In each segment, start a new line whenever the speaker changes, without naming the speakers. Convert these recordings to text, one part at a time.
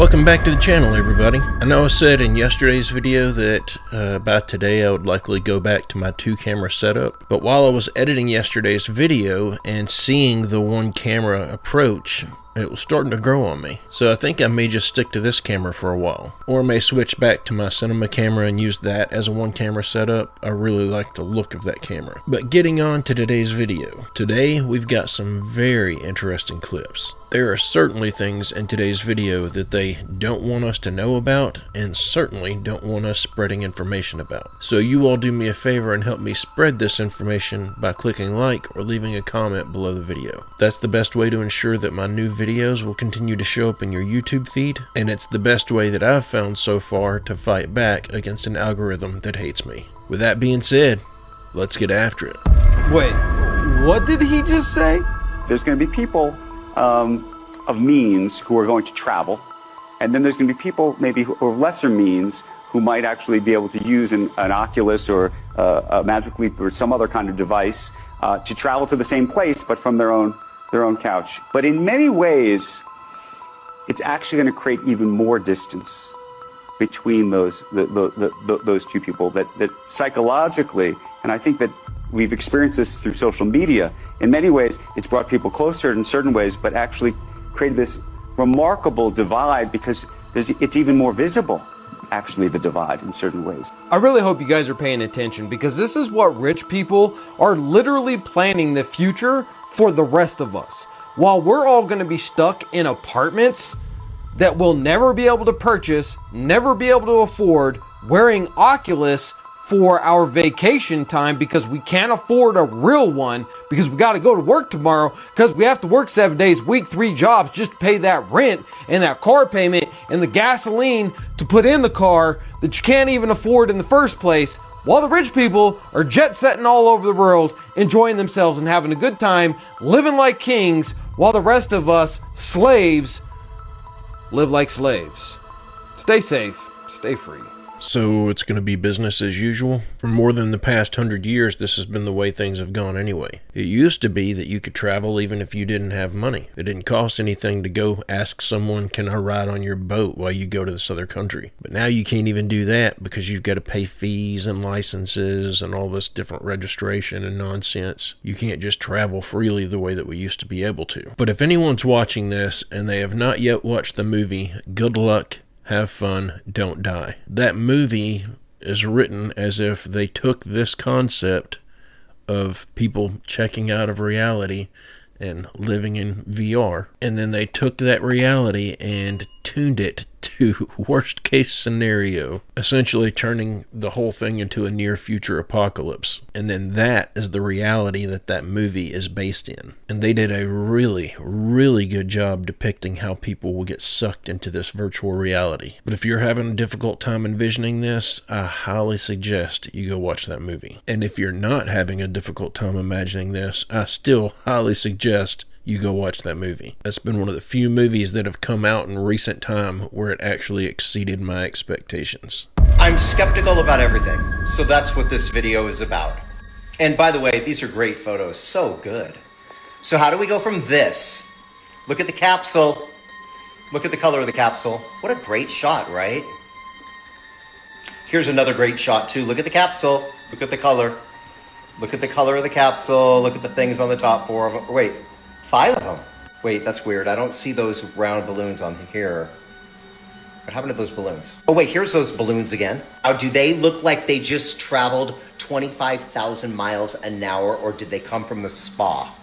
Welcome back to the channel, everybody. I know I said in yesterday's video that by today I would likely go back to my 2-camera setup, but while I was editing yesterday's video and seeing the 1-camera approach, it was starting to grow on me. So I think I may just stick to this camera for a while, or may switch back to my cinema camera and use that as a 1-camera setup. I really like the look of that camera. But getting on to today's video. Today we've got some very interesting clips. There are certainly things in today's video that they don't want us to know about, and certainly don't want us spreading information about. So you all do me a favor and help me spread this information by clicking like or leaving a comment below the video. That's the best way to ensure that my new videos will continue to show up in your YouTube feed, and it's the best way that I've found so far to fight back against an algorithm that hates me. With that being said, let's get after it.
Wait, what did he just say?
There's going to be people of means who are going to travel, and then there's going to be people maybe who are lesser means who might actually be able to use an Oculus or a Magic Leap or some other kind of device to travel to the same place, but from their own couch. But in many ways, it's actually going to create even more distance between those two people. That psychologically, and I think that we've experienced this through social media. In many ways, it's brought people closer in certain ways, but actually created this remarkable divide because it's even more visible, actually, the divide in certain ways.
I really hope you guys are paying attention, because this is what rich people are literally planning the future for the rest of us. While we're all going to be stuck in apartments that we'll never be able to purchase, never be able to afford, wearing Oculus for our vacation time because we can't afford a real one, because we got to go to work tomorrow, because we have to work 7 days a week, 3 jobs just to pay that rent and that car payment and the gasoline to put in the car that you can't even afford in the first place, while the rich people are jet setting all over the world, enjoying themselves and having a good time, living like kings, while the rest of us, slaves, live like slaves. Stay safe, stay free.
So it's going to be business as usual? For more than the past 100 years, this has been the way things have gone anyway. It used to be that you could travel even if you didn't have money. It didn't cost anything to go ask someone, can I ride on your boat while you go to this other country? But now you can't even do that because you've got to pay fees and licenses and all this different registration and nonsense. You can't just travel freely the way that we used to be able to. But if anyone's watching this and they have not yet watched the movie, good luck. Have fun, don't die. That movie is written as if they took this concept of people checking out of reality and living in VR, and then they took that reality and tuned it to worst case scenario, essentially turning the whole thing into a near future apocalypse. And then that is the reality that movie is based in. And they did a really, really good job depicting how people will get sucked into this virtual reality. But if you're having a difficult time envisioning this, I highly suggest you go watch that movie. And if you're not having a difficult time imagining this, I still highly suggest you go watch that movie. That's been one of the few movies that have come out in recent time where it actually exceeded my expectations.
I'm skeptical about everything, so that's what this video is about. And by the way, these are great photos, so good. So how do we go from this? Look at the capsule. Look at the color of the capsule. What a great shot, right? Here's another great shot too. Look at the capsule. Look at the color. Look at the color of the capsule. Look at the things on the top, 4 of them. Wait. 5 of them. Wait, that's weird. I don't see those round balloons on here. What happened to those balloons? Oh wait, here's those balloons again. Now, do they look like they just traveled 25,000 miles an hour, or did they come from the spa?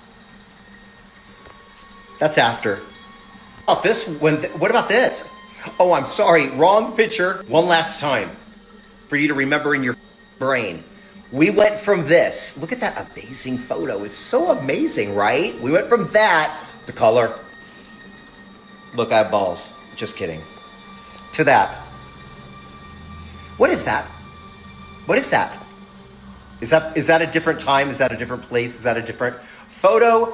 That's after. Oh, this one. What about this? Oh, I'm sorry. Wrong picture. One last time for you to remember in your brain. We went from this. Look at that amazing photo. It's so amazing, right? We went from that, the color. Look, I have balls. Just kidding. To that. What is that? What is that? Is that a different time? Is that a different place? Is that a different photo?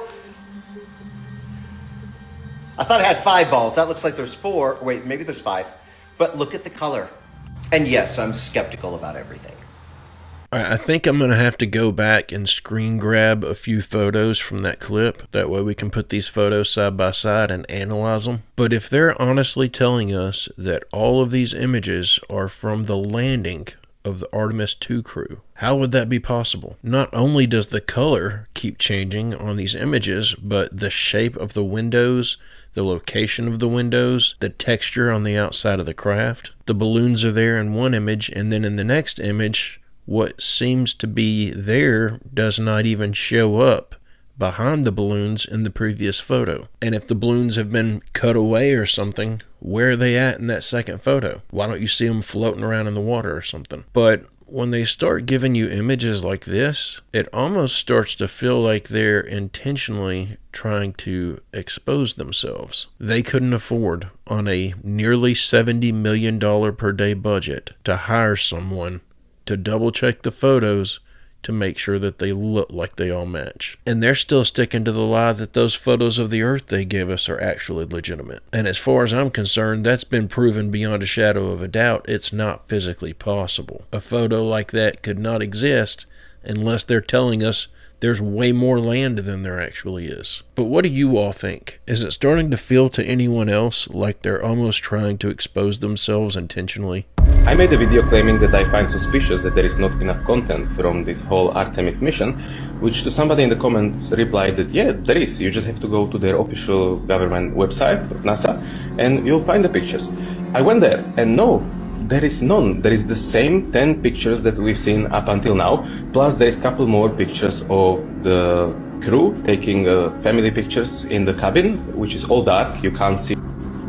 I thought I had 5 balls. That looks like there's 4. Wait, maybe there's 5. But look at the color. And yes, I'm skeptical about everything.
I think I'm going to have to go back and screen grab a few photos from that clip. That way we can put these photos side by side and analyze them. But if they're honestly telling us that all of these images are from the landing of the Artemis 2 crew, how would that be possible? Not only does the color keep changing on these images, but the shape of the windows, the location of the windows, the texture on the outside of the craft. The balloons are there in one image, and then in the next image, what seems to be there does not even show up behind the balloons in the previous photo. And if the balloons have been cut away or something, where are they at in that second photo? Why don't you see them floating around in the water or something? But when they start giving you images like this, it almost starts to feel like they're intentionally trying to expose themselves. They couldn't afford, on a nearly $70 million per day budget, to hire someone to double check the photos to make sure that they look like they all match. And they're still sticking to the lie that those photos of the Earth they give us are actually legitimate. And as far as I'm concerned, that's been proven beyond a shadow of a doubt. It's not physically possible. A photo like that could not exist unless they're telling us there's way more land than there actually is. But what do you all think? Is it starting to feel to anyone else like they're almost trying to expose themselves intentionally?
I made a video claiming that I find suspicious that there is not enough content from this whole Artemis mission, which to somebody in the comments replied that yeah, there is. You just have to go to their official government website of NASA and you'll find the pictures. I went there and no, there is none. There is the same 10 pictures that we've seen up until now, plus there is a couple more pictures of the crew taking family pictures in the cabin, which is all dark, you can't see.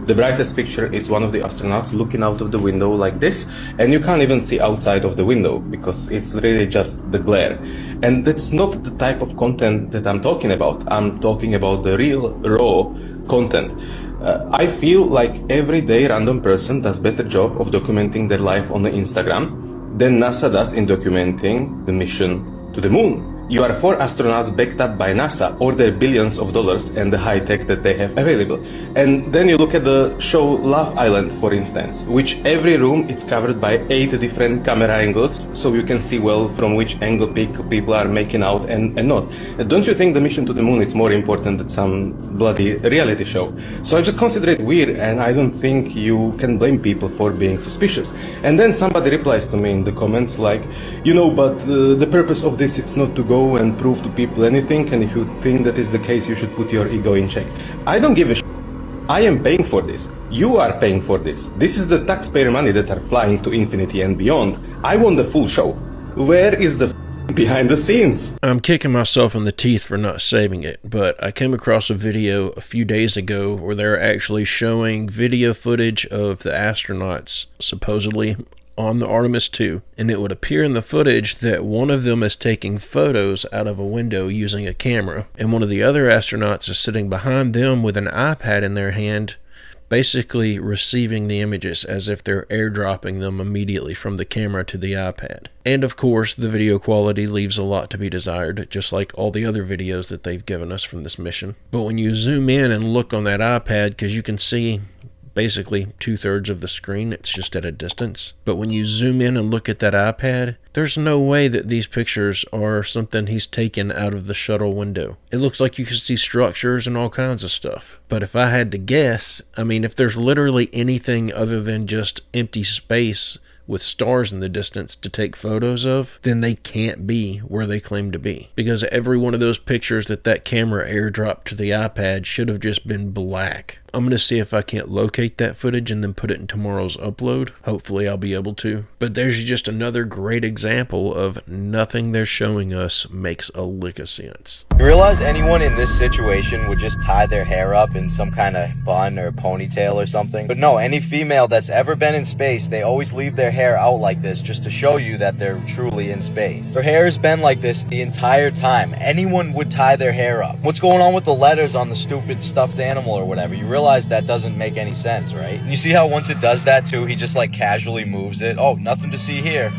The brightest picture is one of the astronauts looking out of the window like this, and you can't even see outside of the window because it's really just the glare. And that's not the type of content that I'm talking about. I'm talking about the real, raw content. I feel like everyday random person does better job of documenting their life on the Instagram than NASA does in documenting the mission to the moon. You are 4 astronauts backed up by NASA or their billions of dollars and the high tech that they have available. And then you look at the show Love Island, for instance, which every room is covered by 8 different camera angles, so you can see well from which angle people are making out and not. Don't you think the mission to the moon is more important than some bloody reality show? So I just consider it weird, and I don't think you can blame people for being suspicious. And then somebody replies to me in the comments like, you know, but the purpose of this is not to go and prove to people anything, and if you think that is the case, you should put your ego in check. I don't give a shit. I am paying for this. You are paying for this. This is the taxpayer money that are flying to infinity and beyond. I want the full show. Where is the behind the scenes?
I'm kicking myself in the teeth for not saving it, but I came across a video a few days ago where they're actually showing video footage of the astronauts supposedly on the Artemis 2, and it would appear in the footage that one of them is taking photos out of a window using a camera, and one of the other astronauts is sitting behind them with an iPad in their hand, basically receiving the images as if they're airdropping them immediately from the camera to the iPad. And of course, the video quality leaves a lot to be desired, just like all the other videos that they've given us from this mission. But when you zoom in and look on that iPad, because you can see basically 2/3 of the screen, it's just at a distance. But when you zoom in and look at that iPad, there's no way that these pictures are something he's taken out of the shuttle window. It looks like you can see structures and all kinds of stuff. But if I had to guess, I mean, if there's literally anything other than just empty space with stars in the distance to take photos of, then they can't be where they claim to be. Because every one of those pictures that camera airdropped to the iPad should have just been black. I'm going to see if I can't locate that footage and then put it in tomorrow's upload. Hopefully I'll be able to. But there's just another great example of nothing they're showing us makes a lick of sense.
You realize anyone in this situation would just tie their hair up in some kind of bun or ponytail or something? But no, any female that's ever been in space, they always leave their hair out like this just to show you that they're truly in space. Their hair has been like this the entire time. Anyone would tie their hair up. What's going on with the letters on the stupid stuffed animal or whatever? You realize that doesn't make any sense, right? And you see how once it does that too, he just like casually moves it. Oh, nothing to see here.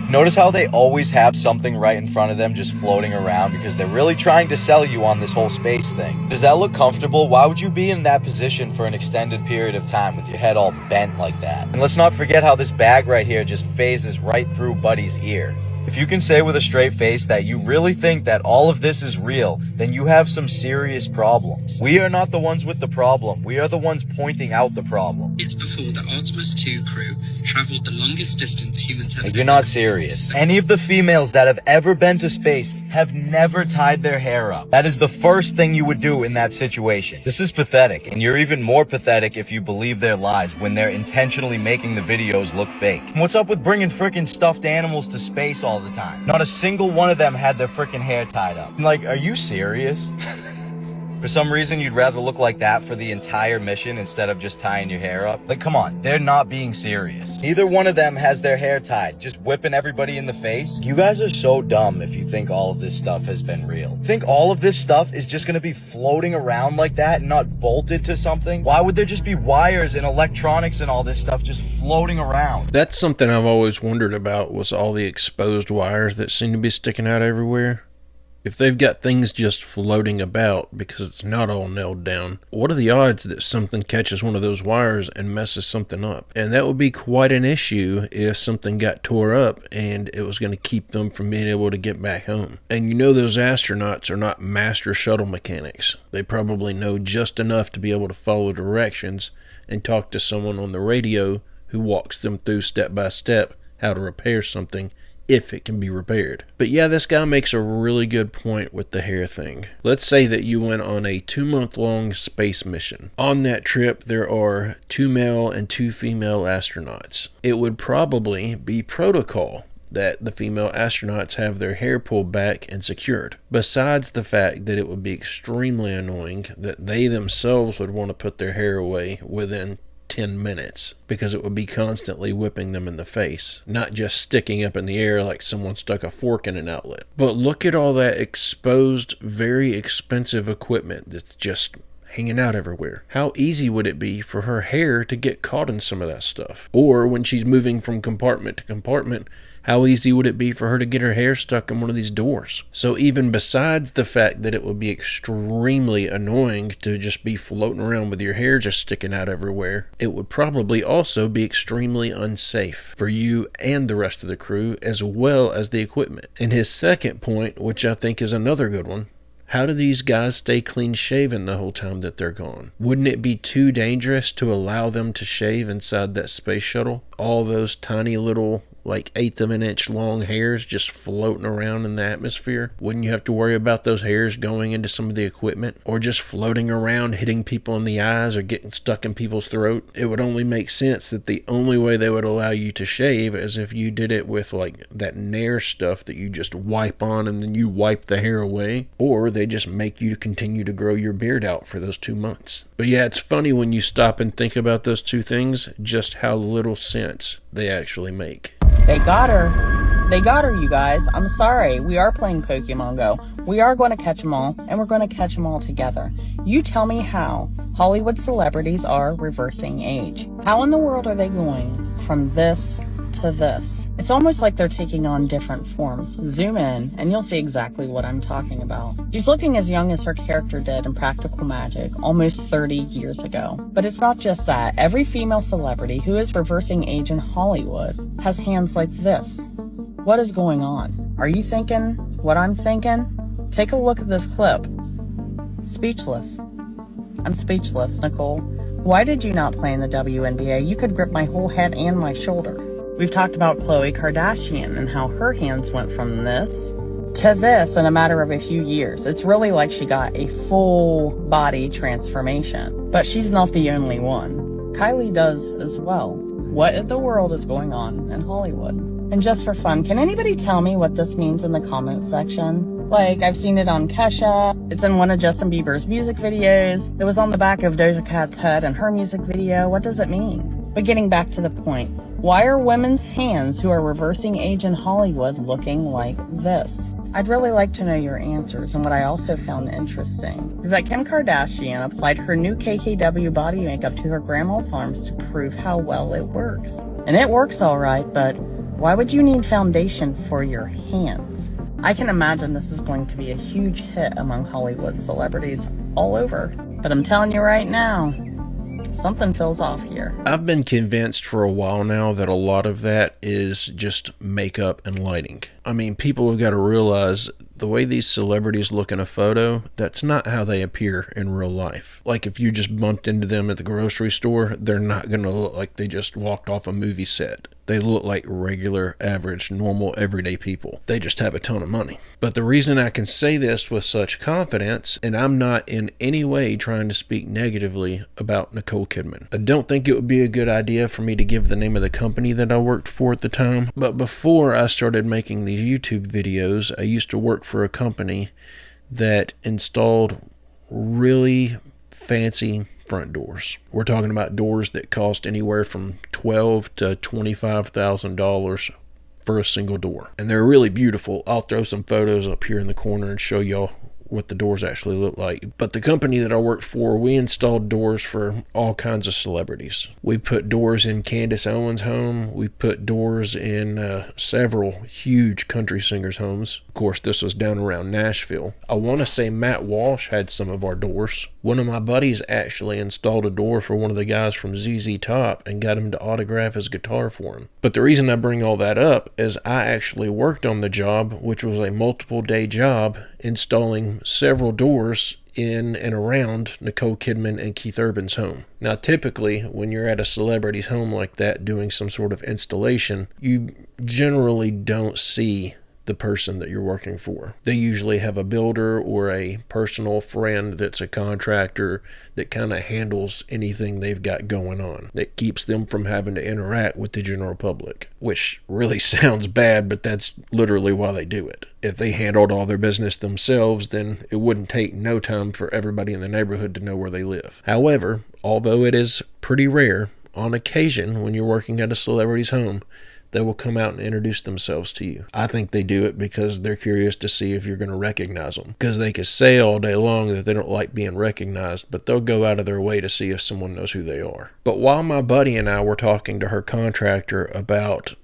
Notice how they always have something right in front of them just floating around because they're really trying to sell you on this whole space thing. Does that look comfortable? Why would you be in that position for an extended period of time with your head all bent like that? And let's not forget how this bag right here just phases right through Buddy's ear. If you can say with a straight face that you really think that all of this is real, then you have some serious problems. We are not the ones with the problem. We are the ones pointing out the problem.
It's before the Artemis 2 crew traveled the longest distance humans have ever.
You're not serious. Any of the females that have ever been to space have never tied their hair up. That is the first thing you would do in that situation. This is pathetic, and you're even more pathetic if you believe their lies when they're intentionally making the videos look fake. And what's up with bringing frickin' stuffed animals to space all the time? Not a single one of them had their frickin' hair tied up. Like, are you serious? For some reason, you'd rather look like that for the entire mission instead of just tying your hair up? Like, come on, they're not being serious. Neither one of them has their hair tied, just whipping everybody in the face. You guys are so dumb if you think all of this stuff has been real. Think all of this stuff is just gonna be floating around like that and not bolted to something? Why would there just be wires and electronics and all this stuff just floating around?
That's something I've always wondered about, was all the exposed wires that seem to be sticking out everywhere. If they've got things just floating about because it's not all nailed down, what are the odds that something catches one of those wires and messes something up? And that would be quite an issue if something got tore up and it was going to keep them from being able to get back home. And you know those astronauts are not master shuttle mechanics. They probably know just enough to be able to follow directions and talk to someone on the radio who walks them through step by step how to repair something, if it can be repaired. But yeah, this guy makes a really good point with the hair thing. Let's say that you went on a 2-month-long space mission. On that trip, there are 2 male and 2 female astronauts. It would probably be protocol that the female astronauts have their hair pulled back and secured. Besides the fact that it would be extremely annoying that they themselves would want to put their hair away within 10 minutes because it would be constantly whipping them in the face, not just sticking up in the air like someone stuck a fork in an outlet. But look at all that exposed, very expensive equipment that's just hanging out everywhere. How easy would it be for her hair to get caught in some of that stuff? Or when she's moving from compartment to compartment, how easy would it be for her to get her hair stuck in one of these doors? So even besides the fact that it would be extremely annoying to just be floating around with your hair just sticking out everywhere, it would probably also be extremely unsafe for you and the rest of the crew, as well as the equipment. And his second point, which I think is another good one, how do these guys stay clean shaven the whole time that they're gone? Wouldn't it be too dangerous to allow them to shave inside that space shuttle? All those tiny little, like 1/8 of an inch long hairs just floating around in the atmosphere? Wouldn't you have to worry about those hairs going into some of the equipment, or just floating around hitting people in the eyes or getting stuck in people's throat? It would only make sense that the only way they would allow you to shave is if you did it with like that Nair stuff that you just wipe on and then you wipe the hair away, or they just make you continue to grow your beard out for those 2 months. But yeah, it's funny when you stop and think about those two things, just how little sense they actually make.
They got her. They got her, you guys. I'm sorry. We are playing Pokemon Go. We are going to catch them all, and we're going to catch them all together. You tell me how Hollywood celebrities are reversing age. How in the world are they going from this to this? It's almost like they're taking on different forms. Zoom in, and you'll see exactly what I'm talking about. She's looking as young as her character did in Practical Magic almost 30 years ago. But it's not just that. Every female celebrity who is reversing age in Hollywood has hands like this. What is going on? Are you thinking what I'm thinking? Take a look at this clip. Speechless. I'm speechless, Nicole. Why did you not play in the WNBA? You could grip my whole head and my shoulder. We've talked about Khloe Kardashian and how her hands went from this to this in a matter of a few years. It's really like she got a full body transformation. But she's not the only one. Kylie does as well. What in the world is going on in Hollywood? And just for fun, can anybody tell me what this means in the comment section? Like, I've seen it on Kesha. It's in one of Justin Bieber's music videos. It was on the back of Doja Cat's head in her music video. What does it mean? But getting back to the point, why are women's hands who are reversing age in Hollywood looking like this? I'd really like to know your answers. And what I also found interesting is that Kim Kardashian applied her new KKW body makeup to her grandma's arms to prove how well it works. And it works all right, but Why would you need foundation for your hands? I can imagine this is going to be a huge hit among Hollywood celebrities all over. But I'm telling you right now, something feels off here.
I've been convinced for a while now that a lot of that is just makeup and lighting. I mean, people have got to realize the way these celebrities look in a photo, that's not how they appear in real life. Like if you just bumped into them at the grocery store, they're not going to look like they just walked off a movie set. They look like regular, average, normal, everyday people. They just have a ton of money. But the reason I can say this with such confidence, and I'm not in any way trying to speak negatively about Nicole Kidman. I don't think it would be a good idea for me to give the name of the company that I worked for at the time. But before I started making these YouTube videos, I used to work for a company that installed really fancy front doors. We're talking about doors that cost anywhere from $12,000 to $25,000 for a single door. And they're really beautiful. I'll throw some photos up here in the corner and show y'all what the doors actually look like. But the company that I worked for, we installed doors for all kinds of celebrities. We put doors in Candace Owens' home. We put doors in several huge country singers' homes. Of course, this was down around Nashville. I want to say Matt Walsh had some of our doors. One of my buddies actually installed a door for one of the guys from ZZ Top and got him to autograph his guitar for him. But the reason I bring all that up is I actually worked on the job, which was a multiple day job, installing several doors in and around Nicole Kidman and Keith Urban's home. Now, typically, when you're at a celebrity's home like that doing some sort of installation, you generally don't see the person that you're working for. They usually have a builder or a personal friend that's a contractor that kind of handles anything they've got going on, that keeps them from having to interact with the general public, which really sounds bad, but that's literally why they do it. If they handled all their business themselves, then it wouldn't take no time for everybody in the neighborhood to know where they live. However, although it is pretty rare, on occasion when you're working at a celebrity's home, they will come out and introduce themselves to you. I think they do it because they're curious to see if you're going to recognize them. Because they could say all day long that they don't like being recognized, but they'll go out of their way to see if someone knows who they are. But while my buddy and I were talking to her contractor about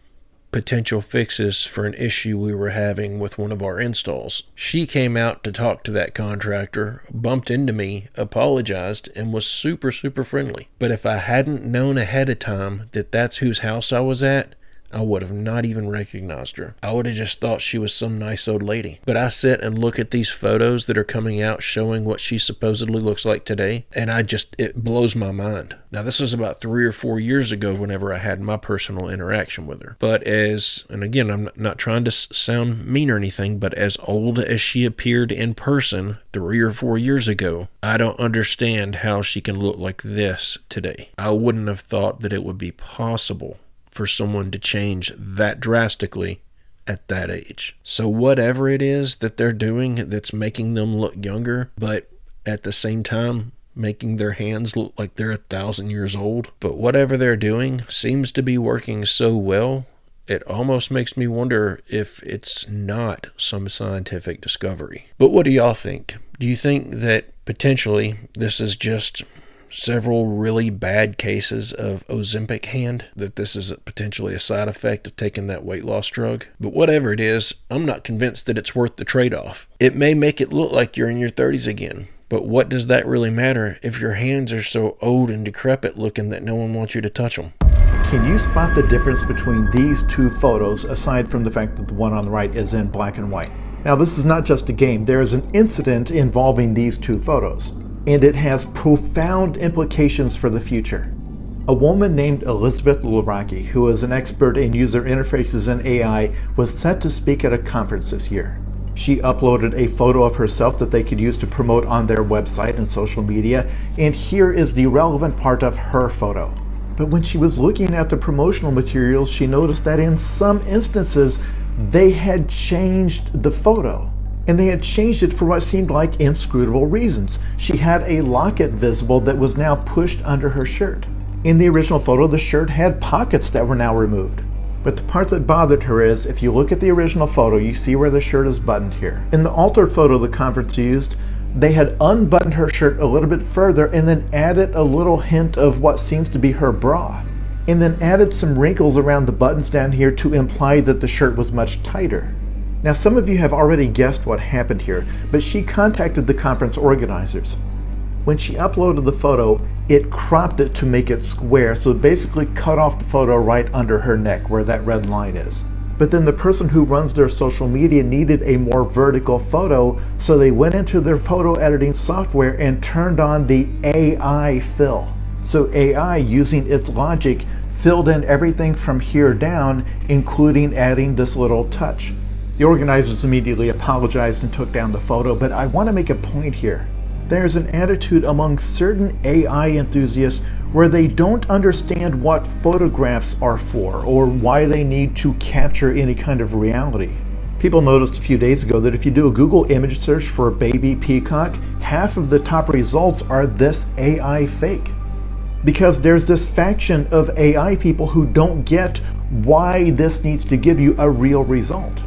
potential fixes for an issue we were having with one of our installs, she came out to talk to that contractor, bumped into me, apologized, and was super friendly. But if I hadn't known ahead of time that that's whose house I was at, I would have not even recognized her. I would have just thought she was some nice old lady. But I sit and look at these photos that are coming out showing what she supposedly looks like today, and it blows my mind. Now, this was about 3 or 4 years ago whenever I had my personal interaction with her. But and again, I'm not trying to sound mean or anything, but as old as she appeared in person 3 or 4 years ago, I don't understand how she can look like this today. I wouldn't have thought that it would be possible for someone to change that drastically at that age. So whatever it is that they're doing that's making them look younger, but at the same time making their hands look like they're 1,000 years old, but whatever they're doing seems to be working so well, it almost makes me wonder if it's not some scientific discovery. But what do y'all think? Do you think that potentially this is just several really bad cases of Ozempic hand, that this is potentially a side effect of taking that weight loss drug? But whatever it is, I'm not convinced that it's worth the trade-off. It may make it look like you're in your 30s again, but what does that really matter if your hands are so old and decrepit looking that no one wants you to touch them?
Can you spot the difference between these two photos, aside from the fact that the one on the right is in black and white? Now, this is not just a game. There is an incident involving these two photos, and it has profound implications for the future. A woman named Elizabeth Luraki, who is an expert in user interfaces and AI, was set to speak at a conference this year. She uploaded a photo of herself that they could use to promote on their website and social media, and here is the relevant part of her photo. But when she was looking at the promotional materials, she noticed that in some instances, they had changed the photo. And they had changed it for what seemed like inscrutable reasons. She had a locket visible that was now pushed under her shirt. In the original photo, the shirt had pockets that were now removed. But the part that bothered her is, if you look at the original photo, you see where the shirt is buttoned here. In the altered photo the conference used, they had unbuttoned her shirt a little bit further and then added a little hint of what seems to be her bra. and then added some wrinkles around the buttons down here to imply that the shirt was much tighter. Now, some of you have already guessed what happened here, but she contacted the conference organizers. When she uploaded the photo, it cropped it to make it square, so it basically cut off the photo right under her neck where that red line is. But then the person who runs their social media needed a more vertical photo, so they went into their photo editing software and turned on the AI fill. So AI, using its logic, filled in everything from here down, including adding this little touch. The organizers immediately apologized and took down the photo, but I want to make a point here. There's an attitude among certain AI enthusiasts where they don't understand what photographs are for or why they need to capture any kind of reality. People noticed a few days ago that if you do a Google image search for a baby peacock, half of the top results are this AI fake. Because there's this faction of AI people who don't get why this needs to give you a real result.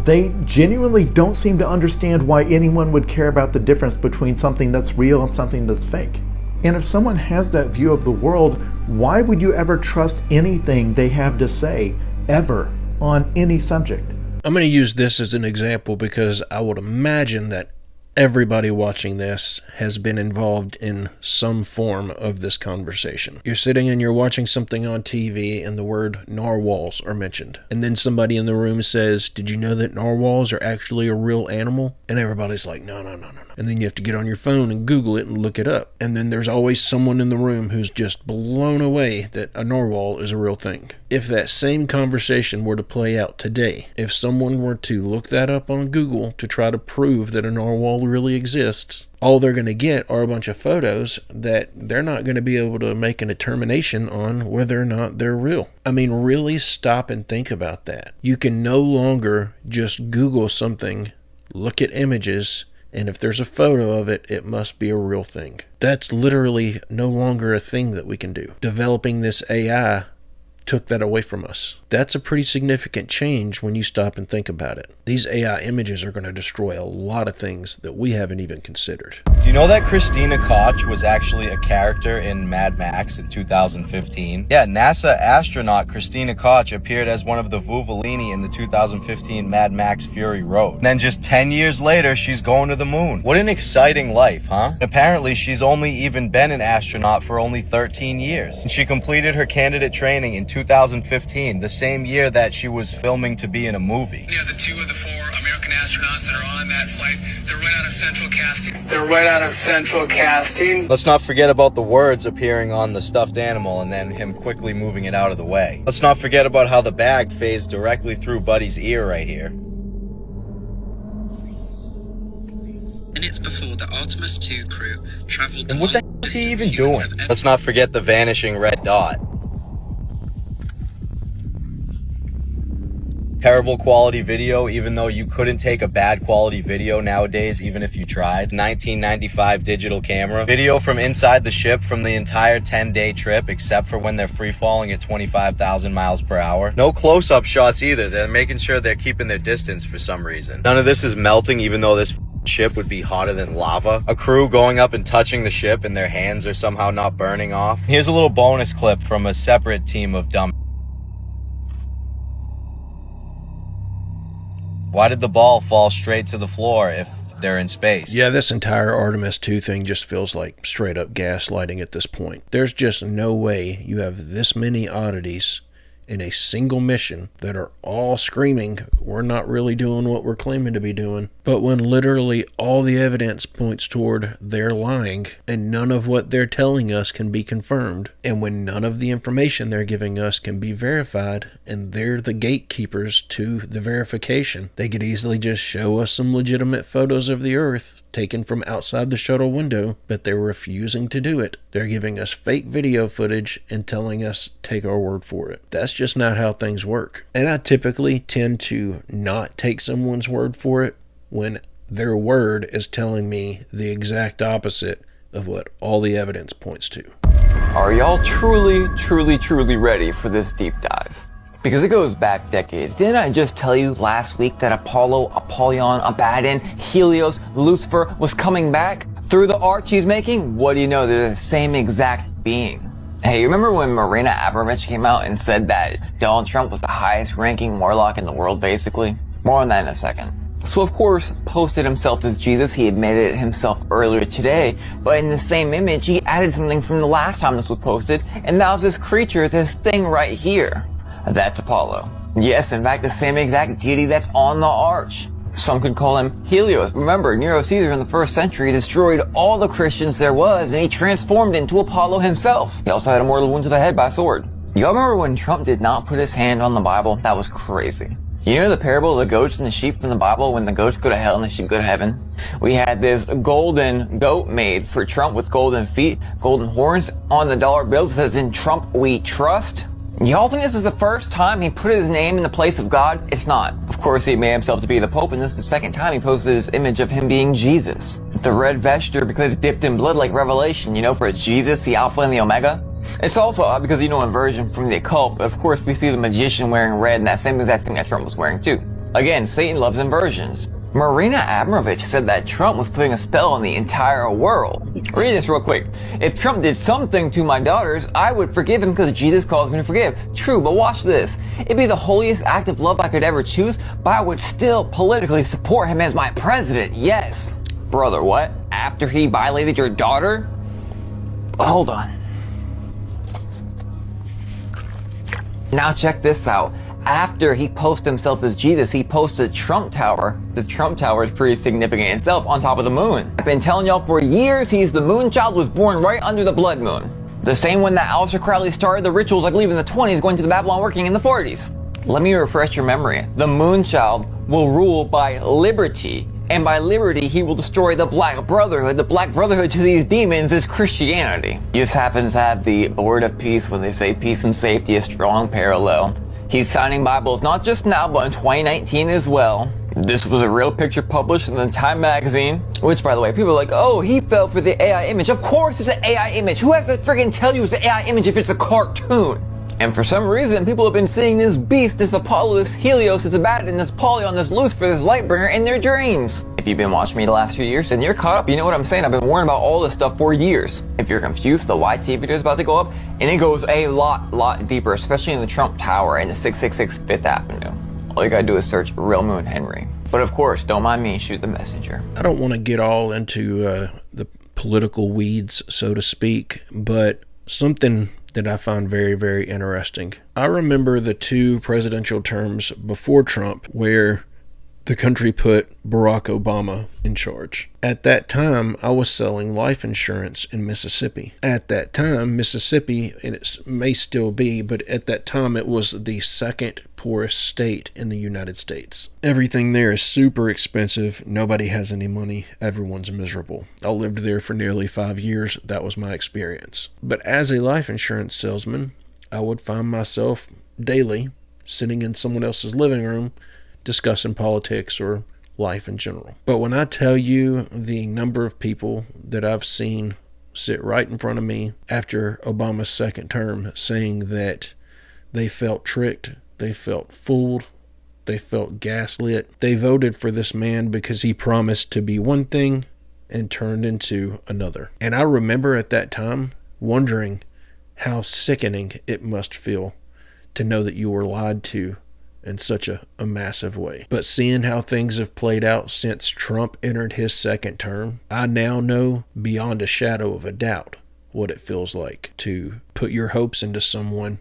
They genuinely don't seem to understand why anyone would care about the difference between something that's real and something that's fake. And if someone has that view of the world, why would you ever trust anything they have to say, ever, on any subject?
I'm going to use this as an example because I would imagine that everybody watching this has been involved in some form of this conversation. You're sitting and you're watching something on TV and the word narwhals are mentioned. And then somebody in the room says, "Did you know that narwhals are actually a real animal?" And everybody's like, no. And then you have to get on your phone and Google it and look it up. And then there's always someone in the room who's just blown away that a narwhal is a real thing. If that same conversation were to play out today, if someone were to look that up on Google to try to prove that a narwhal really exists, all they're going to get are a bunch of photos that they're not going to be able to make a determination on whether or not they're real. I mean, really stop and think about that. You can no longer just Google something, look at images, and if there's a photo of it, it must be a real thing. That's literally no longer a thing that we can do. Developing this AI took that away from us. That's a pretty significant change when you stop and think about it. These AI images are going to destroy a lot of things that we haven't even considered.
Do you know that Christina Koch was actually a character in Mad Max in 2015? Yeah, NASA astronaut Christina Koch appeared as one of the Vuvolini in the 2015 Mad Max Fury Road. And then just 10 years later, she's going to the moon. What an exciting life, huh? Apparently, she's only even been an astronaut for only 13 years. And she completed her candidate training in 2015, the same year that she was filming to be in a movie.
Yeah, the 2 of the 4 American astronauts that are on that flight, they're right out of central casting.
Let's not forget about the words appearing on the stuffed animal and then him quickly moving it out of the way. Let's not forget about how the bag phased directly through Buddy's ear right here.
Minutes before the Artemis 2 crew traveled the
And what the
longest
hell is he
distance
even
humans
doing?
have ever.
Let's not forget the vanishing red dot. Terrible quality video, even though you couldn't take a bad quality video nowadays, even if you tried. 1995 digital camera. Video from inside the ship from the entire 10-day trip, except for when they're free falling at 25,000 miles per hour. No close-up shots either. They're making sure they're keeping their distance for some reason. None of this is melting, even though this ship would be hotter than lava. A crew going up and touching the ship and their hands are somehow not burning off. Here's a little bonus clip from a separate team of dumb. Why did the ball fall straight to the floor if they're in space?
Yeah, this entire Artemis 2 thing just feels like straight up gaslighting at this point. There's just no way you have this many oddities in a single mission that are all screaming, we're not really doing what we're claiming to be doing. But when literally all the evidence points toward they're lying and none of what they're telling us can be confirmed, and when none of the information they're giving us can be verified and they're the gatekeepers to the verification, they could easily just show us some legitimate photos of the Earth taken from outside the shuttle window, but they're refusing to do it. They're giving us fake video footage and telling us take our word for it. That's just not how things work. And I typically tend to not take someone's word for it when their word is telling me the exact opposite of what all the evidence points to.
Are y'all truly ready for this deep dive? Because it goes back decades. Didn't I just tell you last week that Apollo, Apollyon, Abaddon, Helios, Lucifer was coming back? Through the art she's making, what do you know? They're the same exact being. Hey, you remember when Marina Abramovich came out and said that Donald Trump was the highest ranking warlock in the world, basically? More on that in a second. So of course, posted himself as Jesus. He admitted it himself earlier today, but in the same image, he added something from the last time this was posted, and that was this creature, this thing right here. That's Apollo. Yes, in fact, the same exact deity that's on the arch. Some could call him Helios. Remember, Nero Caesar in the 1st century destroyed all the Christians there was, and he transformed into Apollo himself. He also had a mortal wound to the head by sword. Y'all remember when Trump did not put his hand on the Bible? That was crazy. You know the parable of the goats and the sheep from the Bible, when the goats go to hell and the sheep go to heaven? We had this golden goat made for Trump with golden feet, golden horns. On the dollar bills it says, "In Trump we trust." Y'all think this is the first time he put his name in the place of God? It's not. Of course, he made himself to be the Pope, and this is the second time he posted his image of him being Jesus. The red vesture because it's dipped in blood like Revelation, you know, for it's Jesus, the Alpha and the Omega. It's also odd because, you know, inversion from the occult, but of course we see the magician wearing red and that same exact thing that Trump was wearing too. Again, Satan loves inversions. Marina Abramovich said that Trump was putting a spell on the entire world. Read this real quick. "If Trump did something to my daughters, I would forgive him because Jesus calls me to forgive." True, but watch this. "It'd be the holiest act of love I could ever choose, but I would still politically support him as my president." Yes. Brother, what? After he violated your daughter? Hold on. Now check this out. After he posted himself as Jesus, he posted Trump Tower. The Trump Tower is pretty significant itself on top of the moon. I've been telling y'all for years he's the moon child, was born right under the blood moon. The same one that Aleister Crowley started the rituals, I believe, in the 20s, going to the Babylon working in the 40s. Let me refresh your memory. The moon child will rule by liberty. And by liberty, he will destroy the Black Brotherhood. The Black Brotherhood to these demons is Christianity. He just happens to have the word of peace when they say peace and safety, a strong parallel. He's signing Bibles not just now, but in 2019 as well. This was a real picture published in the Time magazine, which, by the way, people are like, "Oh, he fell for the AI image." Of course it's an AI image. Who has to friggin' tell you it's an AI image if it's a cartoon? And for some reason, people have been seeing this beast, this Apollo, this Helios, this Abaddon, this Apollyon, this Lucifer, this Lightbringer in their dreams. If you've been watching me the last few years and you're caught up, you know what I'm saying. I've been warning about all this stuff for years. If you're confused, the YT video is about to go up, and it goes a lot deeper, especially in the Trump Tower and the 666 Fifth Avenue. All you gotta do is search Real Moon Henry. But of course, don't mind me, shoot the messenger.
I don't want to get all into the political weeds, so to speak, but something that I find very, very interesting. I remember the 2 presidential terms before Trump where the country put Barack Obama in charge. At that time, I was selling life insurance in Mississippi. At that time, Mississippi, and it may still be, but at that time it was the 2nd poorest state in the United States. Everything there is super expensive. Nobody has any money. Everyone's miserable. I lived there for nearly 5 years. That was my experience. But as a life insurance salesman, I would find myself daily sitting in someone else's living room discussing politics or life in general. But when I tell you the number of people that I've seen sit right in front of me after Obama's 2nd term saying that they felt tricked, they felt fooled, they felt gaslit, they voted for this man because he promised to be one thing and turned into another. And I remember at that time wondering how sickening it must feel to know that you were lied to in such a massive way. But seeing how things have played out since Trump entered his 2nd term, I now know beyond a shadow of a doubt what it feels like to put your hopes into someone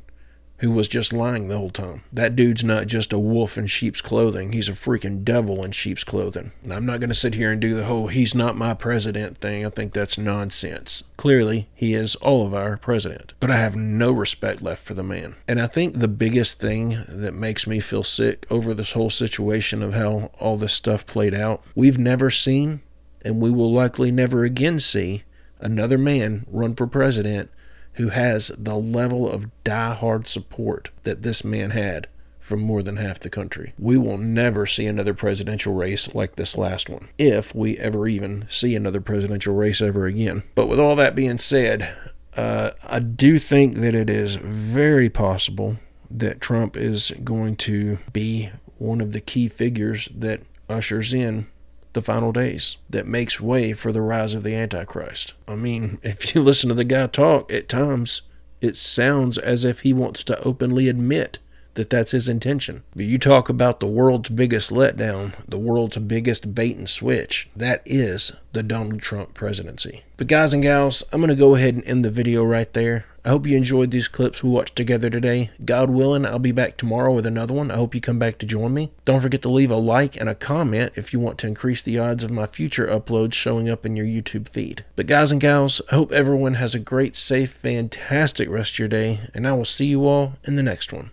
who was just lying the whole time. That dude's not just a wolf in sheep's clothing. He's a freaking devil in sheep's clothing. And I'm not going to sit here and do the whole "he's not my president" thing. I think that's nonsense. Clearly, he is all of our president. But I have no respect left for the man. And I think the biggest thing that makes me feel sick over this whole situation of how all this stuff played out, we've never seen, and we will likely never again see, another man run for president who has the level of die-hard support that this man had from more than half the country. We will never see another presidential race like this last one, if we ever even see another presidential race ever again. But with all that being said, I do think that it is very possible that Trump is going to be one of the key figures that ushers in the final days, that makes way for the rise of the Antichrist. I mean, if you listen to the guy talk, at times It sounds as if he wants to openly admit that that's his intention. But you talk about the world's biggest letdown, the world's biggest bait and switch. That is the Donald Trump presidency. But guys and gals, I'm going to go ahead and end the video right there. I hope you enjoyed these clips we watched together today. God willing, I'll be back tomorrow with another one. I hope you come back to join me. Don't forget to leave a like and a comment if you want to increase the odds of my future uploads showing up in your YouTube feed. But guys and gals, I hope everyone has a great, safe, fantastic rest of your day, and I will see you all in the next one.